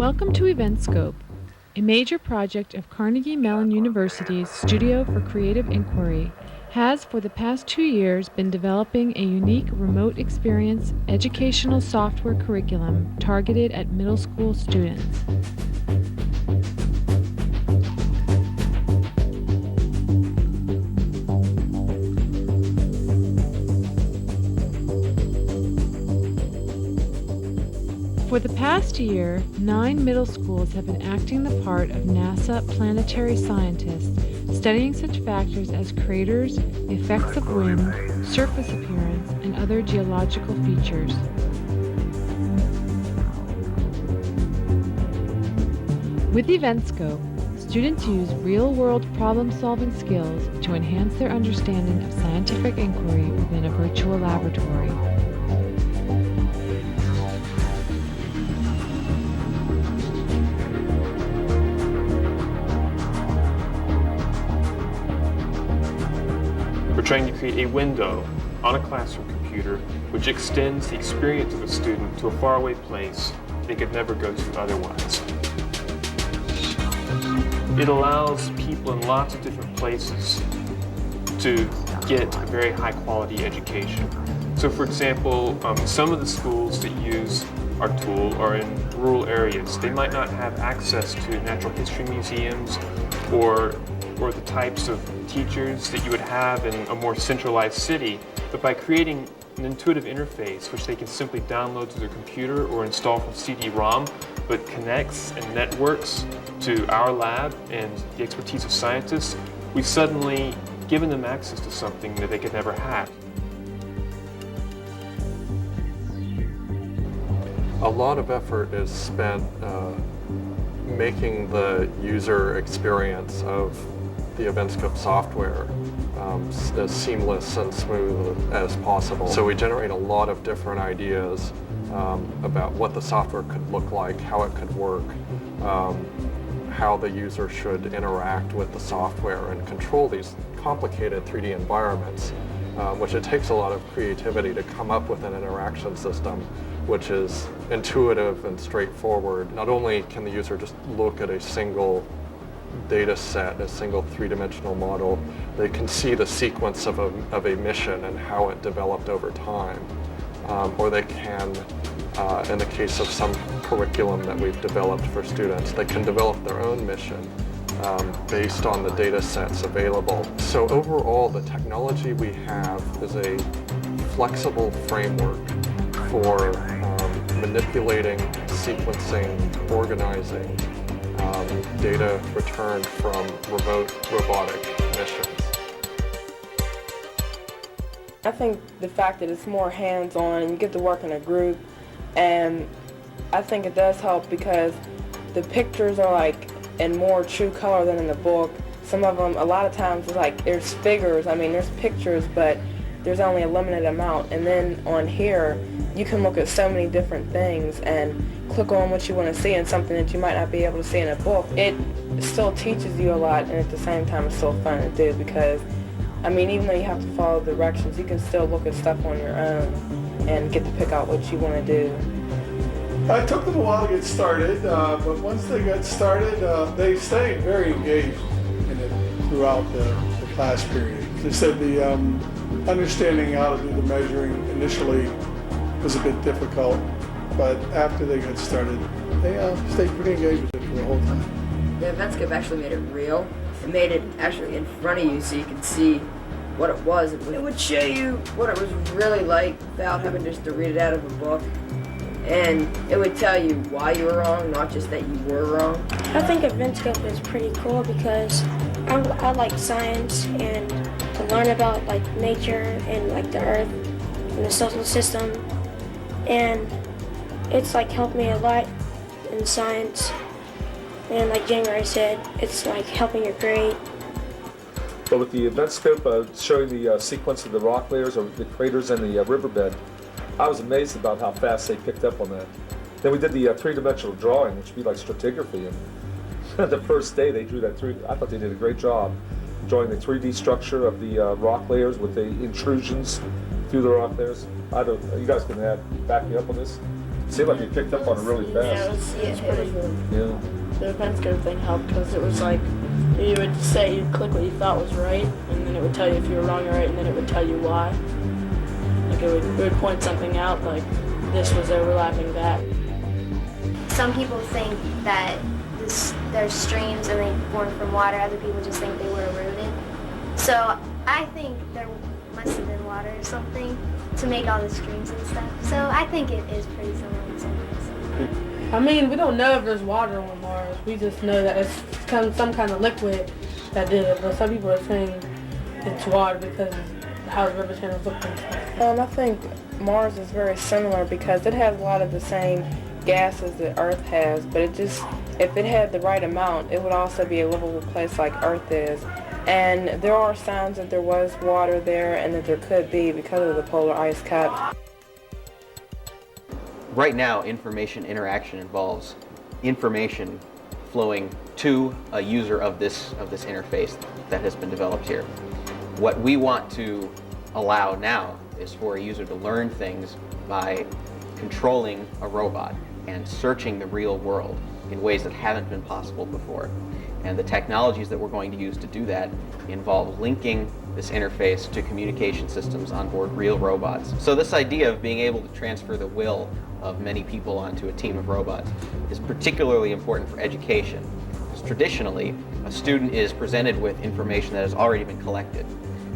Welcome to EventScope, a major project of Carnegie Mellon University's Studio for Creative Inquiry has for the past 2 years been developing a unique remote experience educational software curriculum targeted at middle school students. For the past year, 9 middle schools have been acting the part of NASA planetary scientists, studying such factors as craters, the effects of wind, surface appearance, and other geological features. With EventScope, students use real-world problem-solving skills to enhance their understanding of scientific inquiry within a virtual laboratory. We're trying to create a window on a classroom computer which extends the experience of a student to a faraway place they could never go to otherwise. It allows people in lots of different places to get a very high quality education. So for example, some of the schools that use our tool are in rural areas. They might not have access to natural history museums or the types of teachers that you would have in a more centralized city, but by creating an intuitive interface which they can simply download to their computer or install from CD-ROM, but connects and networks to our lab and the expertise of scientists, we've suddenly given them access to something that they could never have. A lot of effort is spent making the user experience of the EventScope software as seamless and smooth as possible. So we generate a lot of different ideas about what the software could look like, how it could work, how the user should interact with the software and control these complicated 3D environments, which it takes a lot of creativity to come up with an interaction system which is intuitive and straightforward. Not only can the user just look at a single data set, a single three-dimensional model, they can see the sequence of a mission and how it developed over time. Or they can, in the case of some curriculum that we've developed for students, they can develop their own mission based on the data sets available. So overall, the technology we have is a flexible framework for manipulating, sequencing, organizing data returned from remote robotic missions. I think the fact that it's more hands-on and you get to work in a group, and I think it does help because the pictures are like in more true color than in the book. Some of them, a lot of times it's like there's figures, I mean there's pictures, but there's only a limited amount. And then on here, you can look at so many different things and click on what you want to see and something that you might not be able to see in a book. It still teaches you a lot, and at the same time it's still fun to do because, I mean, even though you have to follow directions, you can still look at stuff on your own and get to pick out what you want to do. It took them a while to get started, but once they got started, they stayed very engaged in it throughout the class period. They said the understanding how to do the measuring initially was a bit difficult, but after they got started, they stayed pretty engaged with it for the whole time. The EventScope actually made it real. It made it actually in front of you so you could see what it was. It would show you what it was really like without having just to read it out of a book. And it would tell you why you were wrong, not just that you were wrong. I think EventScope is pretty cool because I like science and to learn about like nature and like the earth and the solar system. And it's like helped me a lot in science. And like January said, it's like helping your grade. But with the EventScope showing the sequence of the rock layers or the craters and the riverbed, I was amazed about how fast they picked up on that. Then we did the three-dimensional drawing, which would be like stratigraphy. And the first day they drew that I thought they did a great job drawing the 3D structure of the rock layers with the intrusions through the rock layers. You guys can back me up on this? It seemed like he picked up on it really Yeah, fast. it's pretty good. Yeah. The EventScope thing helped because it was like you would say you'd click what you thought was right, and then it would tell you if you were wrong or right, and then it would tell you why. Like it would point something out, like this was overlapping that. Some people think that there's streams and they form from water. Other people just think they were eroded. So I think there must have been water or something to make all the streams and stuff. So I think it is pretty similar in some ways. I mean, we don't know if there's water on Mars. We just know that it's some kind of liquid that did it. But some people are saying it's water because of how the river channels look and stuff. I think Mars is very similar because it has a lot of the same gases that Earth has, but if it had the right amount, it would also be a livable place like Earth is. And there are signs that there was water there and that there could be because of the polar ice cap. Right now, information interaction involves information flowing to a user of this interface that has been developed here. What we want to allow now is for a user to learn things by controlling a robot and searching the real world in ways that haven't been possible before. And the technologies that we're going to use to do that involve linking this interface to communication systems on board real robots. So this idea of being able to transfer the will of many people onto a team of robots is particularly important for education. Because traditionally, a student is presented with information that has already been collected.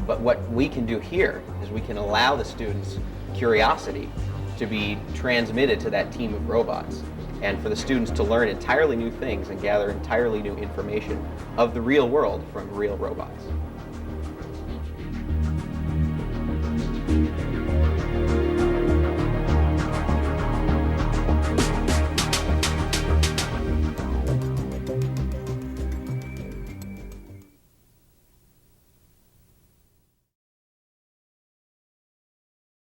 But what we can do here is we can allow the students' curiosity to be transmitted to that team of robots, and for the students to learn entirely new things and gather entirely new information of the real world from real robots.